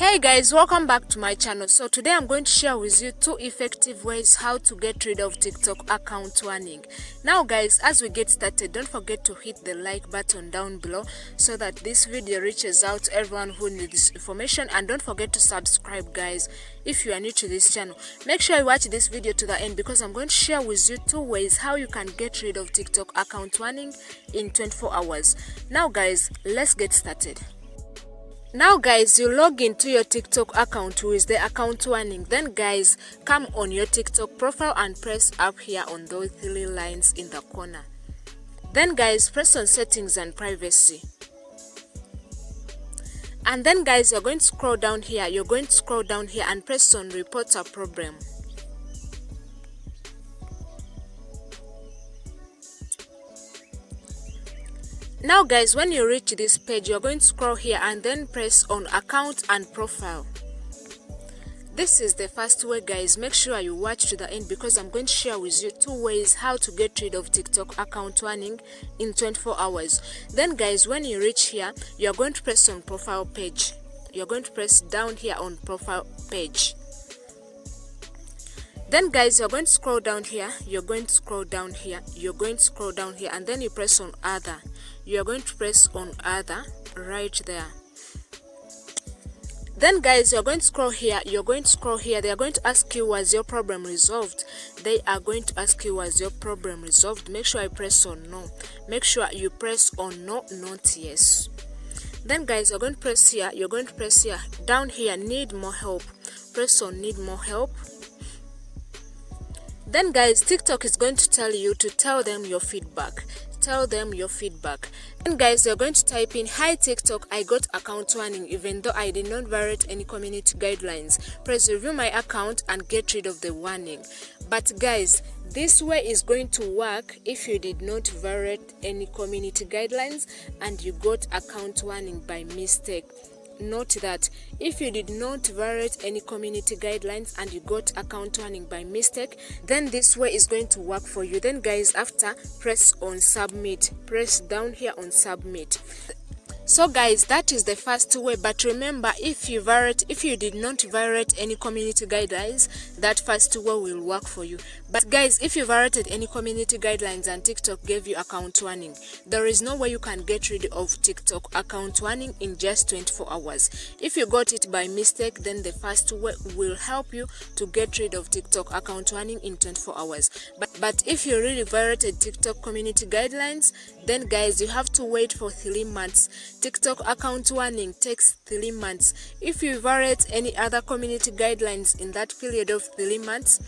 Hey guys, welcome back to my channel. So today I'm going to share with you 2 effective ways how to get rid of TikTok account warning. Now guys, as we get started, don't forget to hit the like button down below so that this video reaches out to everyone who needs this information, and don't forget to subscribe guys if you are new to this channel. Make sure you watch this video to the end because I'm going to share with you 2 ways how you can get rid of TikTok account warning in 24 hours. Now guys, let's get started. Now guys, you log into your TikTok account with the account warning. Then guys, come on your TikTok profile and press up here on those 3 lines in the corner. Then guys, press on settings and privacy. And then guys, you're going to scroll down here. And press on report a problem. Now guys, when you reach this page, you're going to scroll here and then press on account and profile. This is the first way guys. Make sure you watch to the end because I'm going to share with you 2 ways how to get rid of TikTok account warning in 24 hours. Then guys, when you reach here, you're going to press on profile page. You're going to press down here on profile page. Then guys, you're going to scroll down here, and then you press on other. You're going to press on other right there. Then guys, you're going to scroll here. They are going to ask you, was your problem resolved? Make sure you press on no. Make sure you press on no, not yes. Then guys, you're going to press here. Down here, need more help. Press on need more help. Then guys, TikTok is going to tell you to tell them your feedback. Then guys, you're going to type in, hi TikTok, I got account warning even though I did not violate any community guidelines. Please review my account and get rid of the warning. But guys, this way is going to work if you did not violate any community guidelines and you got account warning by mistake. Note that if you did not violate any community guidelines and you got account warning by mistake, then this way is going to work for you. Then guys, after, press on submit. Press down here on submit. So guys, that is the first way, but remember, if you did not violate any community guidelines, that first way will work for you. But guys, if you violated any community guidelines and TikTok gave you account warning, there is no way you can get rid of TikTok account warning in just 24 hours. If you got it by mistake, then the first way will help you to get rid of TikTok account warning in 24 hours. But if you really violated TikTok community guidelines, then guys, you have to wait for 3 months. TikTok account warning takes 3 months. If you violate any other community guidelines in that period of 3 months,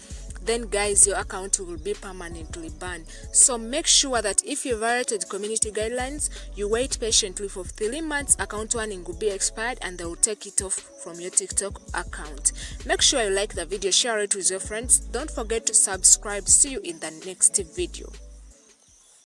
then guys, your account will be permanently banned. So make sure that if you violated community guidelines, you wait patiently for 3 months. Account warning will be expired and they will take it off from your TikTok account. Make sure you like the video, share it with your friends. Don't forget to subscribe. See you in the next video.